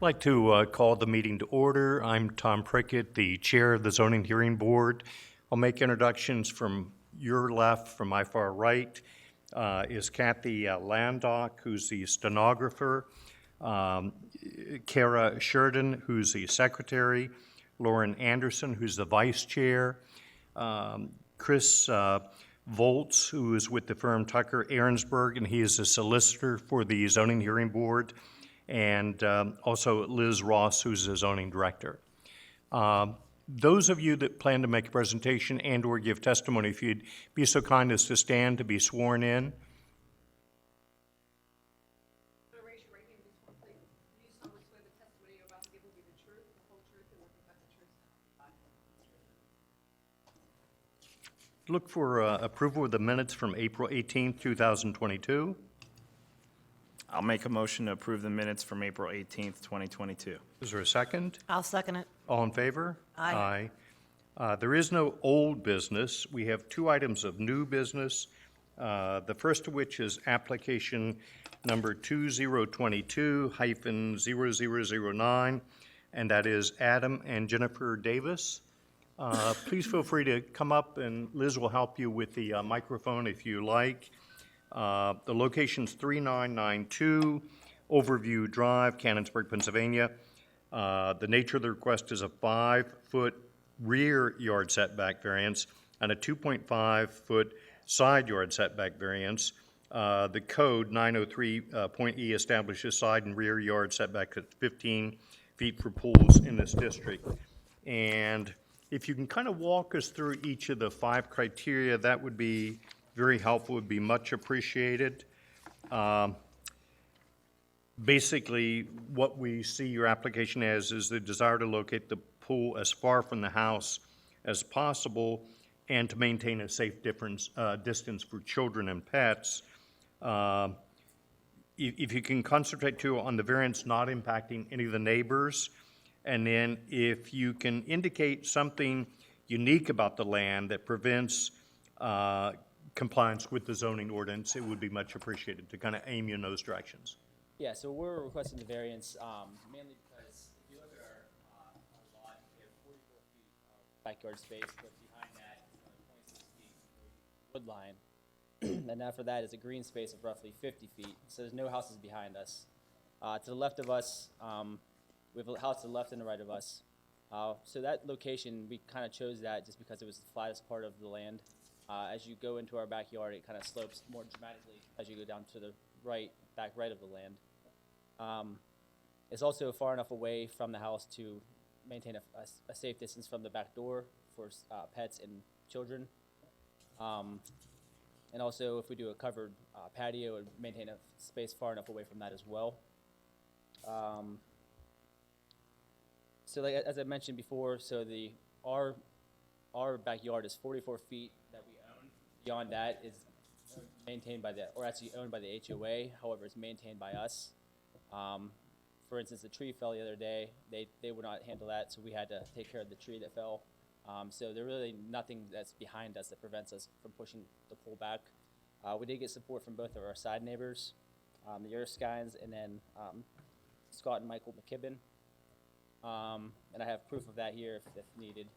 I'd like to call the meeting to order. I'm Tom Prickett, the Chair of the Zoning Hearing Board. I'll make introductions from your left. From my far right is Kathy Landock, who's the stenographer, Kara Sheridan, who's the secretary, Lauren Anderson, who's the vice chair, Chris Volz, who is with the firm Tucker Ahrensberg, and he is a solicitor for the Zoning Hearing Board, and also Liz Ross, who's the zoning director. Those of you that plan to make a presentation and or give testimony, if you'd be so kind as to stand to be sworn in. Raise your right hand and swear, please. Do you solemnly swear the testimony you're about to give will be the truth, the whole truth, and nothing but the truth? Look for approval of the minutes from April 18th, 2022. I'll make a motion to approve the minutes from April 18th, 2022. Is there a second? I'll second it. All in favor? Aye. There is no old business. We have two items of new business. The first of which is application number 2022-0009, and that is Adam and Jennifer Davis. Please feel free to come up, and Liz will help you with the microphone if you like. The location's 3992 Overview Drive, Cannonsburg, Pennsylvania. The nature of the request is a 5-foot rear yard setback variance and a 2.5-foot side yard setback variance. The code 903.E establishes side and rear yard setback at 15 feet for pools in this district. And if you can kind of walk us through each of the 5 criteria, that would be very helpful, would be much appreciated. Basically, what we see your application as is the desire to locate the pool as far from the house as possible and to maintain a safe distance for children and pets. If you can concentrate too on the variance not impacting any of the neighbors, and then if you can indicate something unique about the land that prevents compliance with the zoning ordinance, it would be much appreciated to kind of aim you in those directions. Yeah, so we're requesting the variance mainly because if you look at our lot, we have 44 feet of backyard space, but behind that is another 26 feet wood line. And after that is a green space of roughly 50 feet. So there's no houses behind us. To the left of us, we have a house to the left and the right of us. So that location, we kind of chose that just because it was the flattest part of the land. As you go into our backyard, it kind of slopes more dramatically as you go down to the back right of the land. It's also far enough away from the house to maintain a safe distance from the back door for pets and children. And also, if we do a covered patio, it would maintain a space far enough away from that as well. So like, as I mentioned before, so our backyard is 44 feet that we own. Beyond that is maintained by or actually owned by the HOA. However, it's maintained by us. For instance, a tree fell the other day. They would not handle that, so we had to take care of the tree that fell. So there's really nothing that's behind us that prevents us from pushing the pool back. We did get support from both of our side neighbors, the Erskines, and then Scott and Michael McKibben. And I have proof of that here if needed.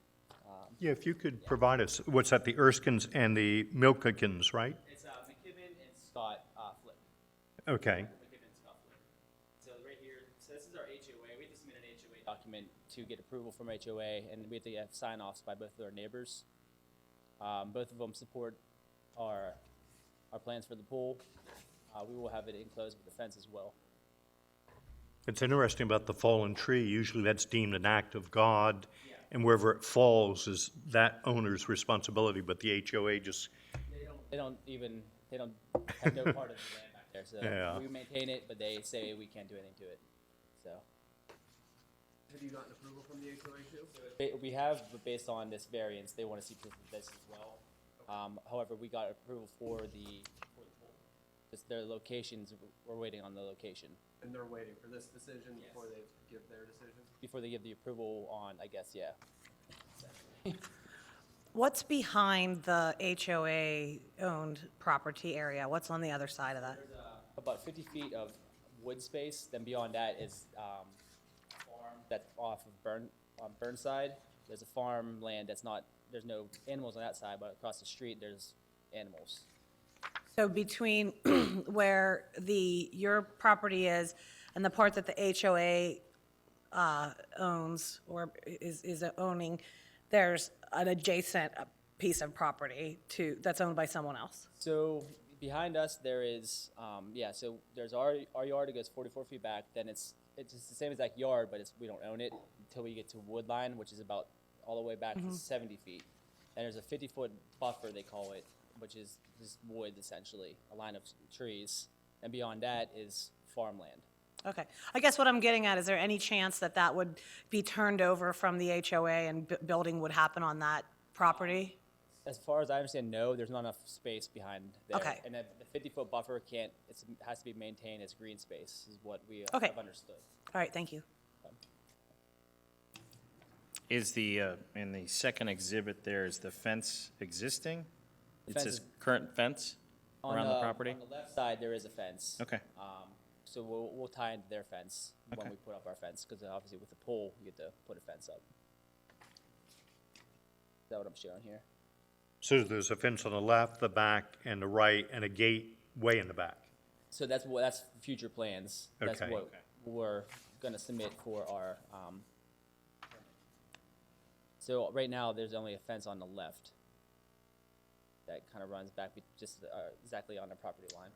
Yeah, if you could provide us, what's that, the Erskines and the Milkikins, right? It's McKibben and Scott Flip. Okay. McKibben and Scott Flip. So right here, so this is our HOA. We have to submit an HOA document to get approval from HOA, and we have to have sign-offs by both of our neighbors. Both of them support our plans for the pool. We will have it enclosed with the fence as well. It's interesting about the fallen tree. Usually that's deemed an act of God, and wherever it falls is that owner's responsibility, but the HOA just... They don't have no part of the land back there. So Yeah. we maintain it, but they say we can't do anything to it. So Have you gotten approval from the HOA too? we have, but based on this variance, they want to see proof of this as well. However, we got approval for the pool. Just their locations, we're waiting on the location. And they're waiting for this decision before they give their decision? Before they give the approval on, I guess, yeah. What's behind the HOA-owned property area? What's on the other side of that? There's about 50 feet of wood space. Then beyond that is that's off of Burnside. There's a farmland that's not, there's no animals on that side, but across the street, there's animals. So between where your property is and the part that the HOA owns or is owning, there's an adjacent piece of property that's owned by someone else? So behind us, there is, so there's our yard, it goes 44 feet back, then it's just the same exact yard, but we don't own it until we get to wood line, which is about all the way back to 70 feet. And there's a 50-foot buffer, they call it, which is just wood, essentially, a line of trees. And beyond that is farmland. Okay. I guess what I'm getting at, is there any chance that that would be turned over from the HOA and building would happen on that property? As far as I understand, no, there's not enough space behind there. Okay. And then the 50-foot buffer has to be maintained as green space, is what we Okay. have understood. All right, thank you. Is in the second exhibit there, is the fence existing? It fence says is- current fence around the property? On the left side, there is a fence. Okay. So we'll tie into their fence when Okay. we put up our fence, because obviously with the pool, you get to put a fence up. Is that what I'm showing here? So there's a fence on the left, the back, and the right, and a gate way in the back. So that's future plans. That's Okay. what we're gonna submit for our, so right now, there's only a fence on the left that kind of runs back just exactly on the property line.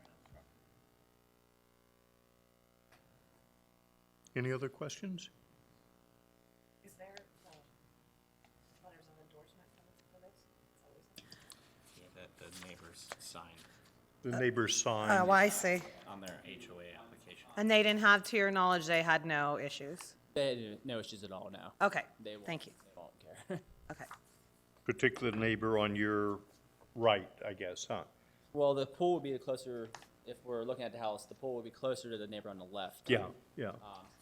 Any other questions? Is there letters of endorsement for this? Yeah, the neighbors signed The neighbors sign. Oh, I see. on their HOA application. And they didn't have, to your knowledge, they had no issues? They had no issues at all now. Okay, They won't- thank you. They won't care. Okay. Particular neighbor on your right, I guess, huh? Well, the pool would be closer, if we're looking at the house, the pool would be closer to the neighbor on the left. Yeah, yeah.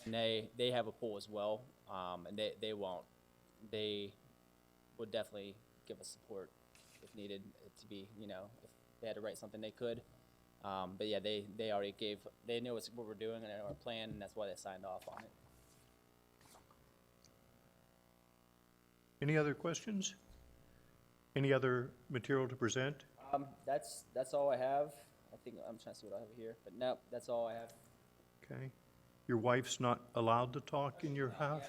And they have a pool as well, and they won't. They would definitely give us support if needed to be, if they had to write something, they could. But yeah, they already they knew what we're doing and our plan, and that's why they signed off on it. Any other questions? Any other material to present? That's all I have. I think, I'm trying to see what I have here, but no, that's all I have. Okay. Your wife's not allowed to talk in your house?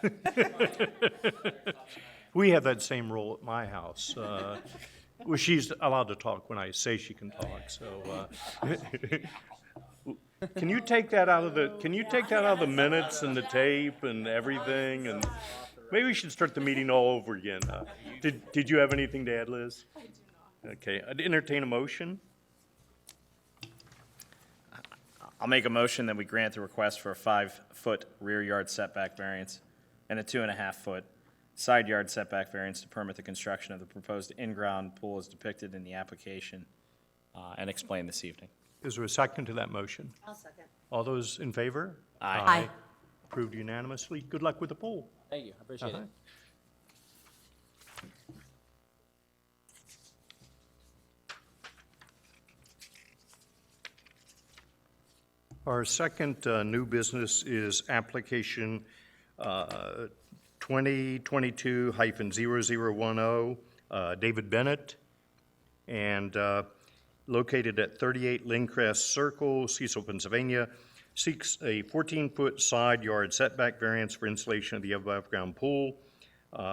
We have that same rule at my house. Well, she's allowed to talk when I say she can talk, so. Can you take that out of the minutes and the tape and everything? And maybe we should start the meeting all over again. Did you have anything to add, Liz? I do not. Okay, I'd entertain a motion. I'll make a motion that we grant the request for a 5-foot rear yard setback variance and a 2.5-foot side yard setback variance to permit the construction of the proposed in-ground pool as depicted in the application and explained this evening. Is there a second to that motion? I'll second. All those in favor? Aye. Aye. Approved unanimously. Good luck with the pool. Thank you, I appreciate Uh-huh. it. Our second new business is application 2022-0010, David Bennett, and located at 38 Lindcrest Circle, Cecil, Pennsylvania, seeks a 14-foot side yard setback variance for installation of the above-ground pool.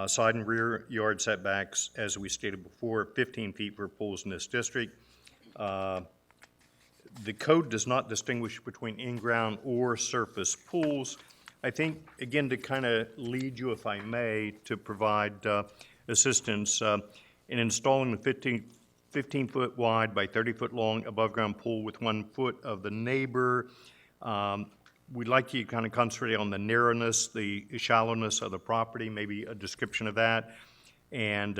Side and rear yard setbacks, as we stated before, 15 feet for pools in this district. The code does not distinguish between in-ground or surface pools. I think, again, to kind of lead you, if I may, to provide assistance in installing the 15-foot wide by 30-foot long above-ground pool with 1 foot of the neighbor. We'd like you to kind of concentrate on the narrowness, the shallowness of the property, maybe a description of that. And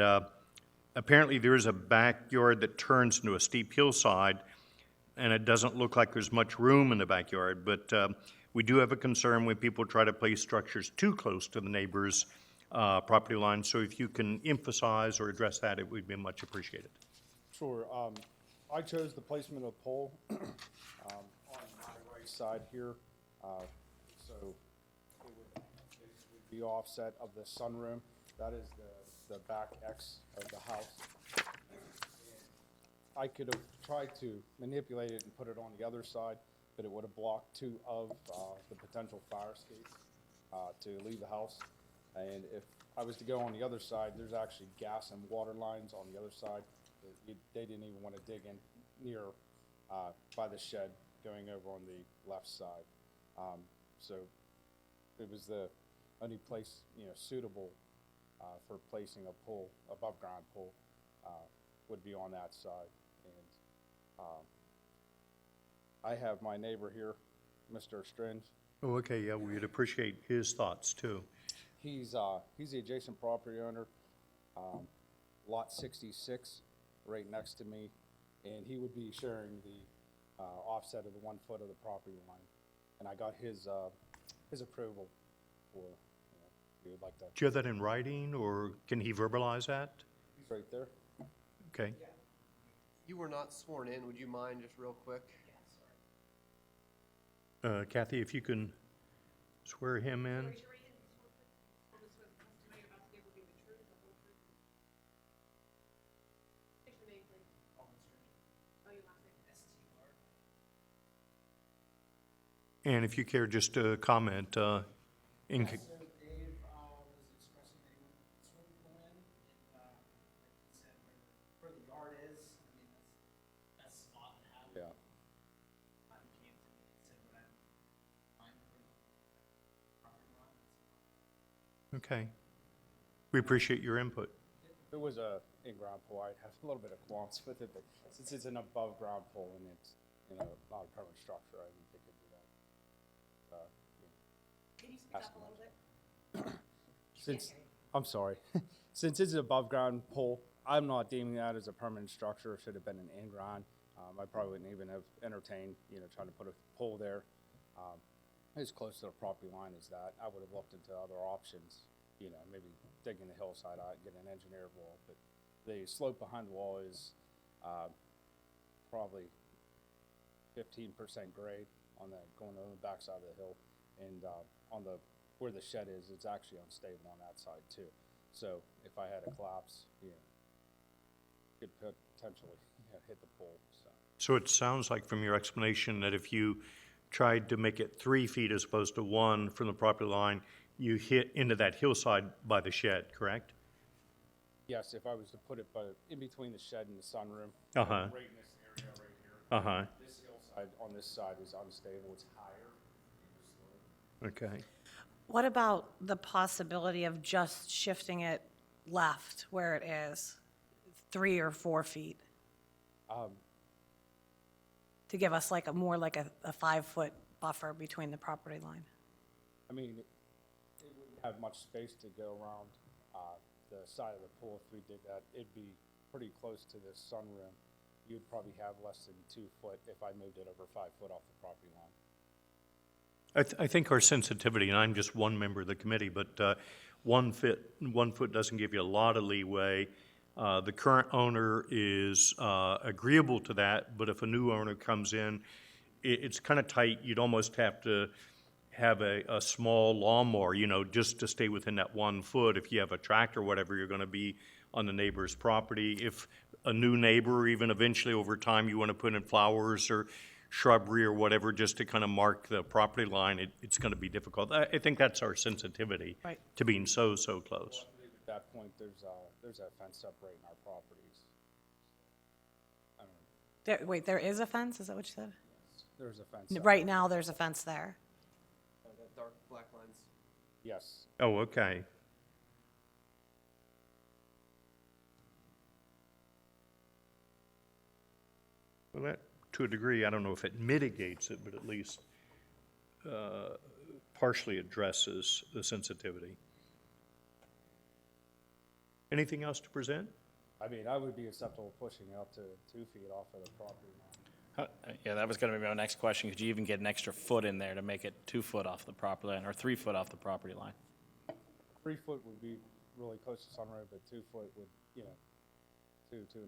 apparently there is a backyard that turns into a steep hillside, and it doesn't look like there's much room in the backyard, but we do have a concern when people try to place structures too close to the neighbor's property line. So if you can emphasize or address that, it would be much appreciated. Sure. I chose the placement of pole on my right side here. So it would basically the offset of the sunroom. That is the back X of the house. I could have tried to manipulate it and put it on the other side, but it would have blocked two of the potential fire escapes to leave the house. And if I was to go on the other side, there's actually gas and water lines on the other side. They didn't even want to dig in near by the shed going over on the left side. So it was the only place, suitable for placing a pool, above ground pool, would be on that side. And I have my neighbor here, Mr. Stringe. Oh, okay, yeah, we'd appreciate his thoughts too. He's the adjacent property owner, lot 66, right next to me, and he would be sharing the offset of the 1 foot of the property line. And I got his approval for, we would like to. Do you have that in writing, or can he verbalize that? He's right there. Okay. You were not sworn in. Would you mind just real quick? Kathy, if you can swear him in. Raise your right hand and swear to swear the testimony you're about to give will be the truth, the whole truth. State your name, please. Oh, your last name. S-T-R. And if you care, just to comment, in, So Dave was expressing that he wanted the swimming pool in, and like he said, where the yard is, I mean, that's spot and a half. Yeah. Came to me and said, what I'm putting property line. okay. We appreciate your input. If it was a in-ground pool, I'd have a little bit of qualms with it, but since it's an above-ground pool and it's, not a permanent structure, I didn't think it'd be that. Can you speak up a little bit? Since, I'm sorry, since it's an above-ground pool, I'm not deeming that as a permanent structure. It should have been an in-ground. I probably wouldn't even have entertained, trying to put a pool there as close to the property line as that. I would have looked into other options, maybe digging the hillside out, get an engineered wall. But the slope behind the wall is probably 15% grade on the going on the backside of the hill, and on the where the shed is, it's actually unstable on that side too. So if I had a collapse, could potentially hit the pole. So it sounds like from your explanation that if you tried to make it 3 feet as opposed to 1 from the property line, you hit into that hillside by the shed, correct? Yes, if I was to put it in between the shed and the sunroom, Uh-huh. right in this area right here. Uh-huh. This hillside on this side is unstable. It's higher. Okay. What about the possibility of just shifting it left where it is, 3 or 4 feet? To give us like a 5-foot buffer between the property line? I mean, it wouldn't have much space to go around the side of the pool if we did that. It'd be pretty close to the sunroom. You'd probably have less than 2 foot if I moved it over 5 foot off the property line. I think our sensitivity, and I'm just one member of the committee, but 1 foot doesn't give you a lot of leeway. The current owner is agreeable to that, but if a new owner comes in, it's kind of tight. You'd almost have to have a small lawnmower, just to stay within that 1 foot. If you have a tractor or whatever, you're going to be on the neighbor's property. If a new neighbor, even eventually over time, you want to put in flowers or shrubbery or whatever, just to kind of mark the property line, it's going to be difficult. I think that's our sensitivity Right. to being so close. I believe at that point, there's a fence separating our properties. I don't know, There is a fence, is that what you said? there's a fence. Right now, there's a fence there. That dark black lines. Yes. Oh, okay. Well, that, to a degree, I don't know if it mitigates it, but at least partially addresses the sensitivity. Anything else to present? I mean, I would be acceptable pushing it up to 2 feet off of the property line. Yeah, that was going to be my next question. Could you even get an extra foot in there to make it 2 foot off the property line, or 3 foot off the property line? 3 foot would be really close to sunroom, but 2 foot would, 2.5.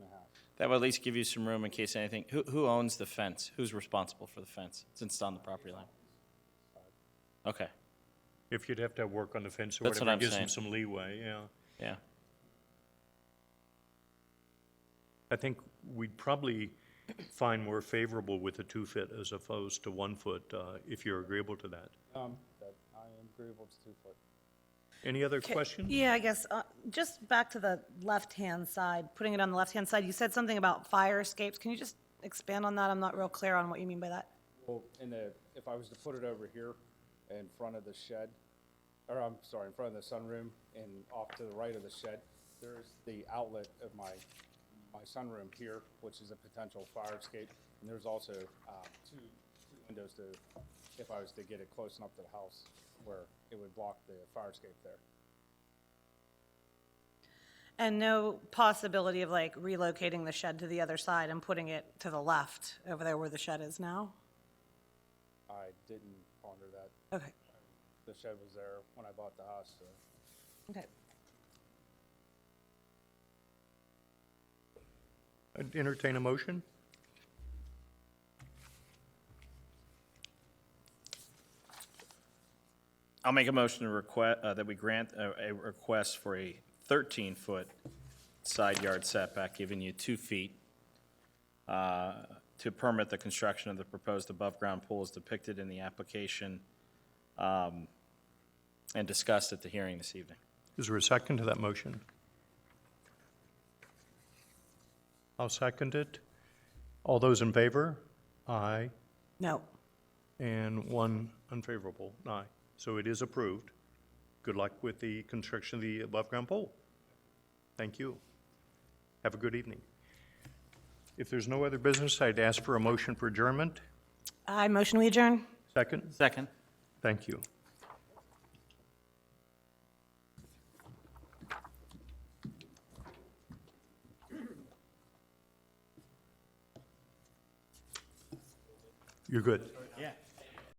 That would at least give you some room in case anything. Who owns the fence? Who's responsible for the fence since it's on the property line? Okay. If you'd have to have work on the fence or That's what whatever, I'm gives them saying. some leeway, yeah. Yeah. I think we'd probably find more favorable with a 2-foot as opposed to 1 foot, if you're agreeable to that. That I am agreeable to 2 foot. Any other questions? Yeah, I guess, just back to the left-hand side, putting it on the left-hand side, you said something about fire escapes. Can you just expand on that? I'm not real clear on what you mean by that. Well, if I was to put it over here in front of the shed, or I'm sorry, in front of the sunroom and off to the right of the shed, there's the outlet of my sunroom here, which is a potential fire escape. And there's also two windows to, if I was to get it close enough to the house where it would block the fire escape there. And no possibility of like relocating the shed to the other side and putting it to the left over there where the shed is now? I didn't ponder that. Okay, The shed was there when I bought the house, so. okay. I'd entertain a motion. I'll make a motion to request, that we grant a request for a 13-foot side yard setback, giving you 2 feet, to permit the construction of the proposed above-ground pool as depicted in the application, and discussed at the hearing this evening. Is there a second to that motion? I'll second it. All those in favor? Aye. No. And 1 unfavorable, aye. So it is approved. Good luck with the construction of the above-ground pool. Thank you. Have a good evening. If there's no other business, I'd ask for a motion for adjournment. I motion we adjourn? Second? Second. Thank you. You're good.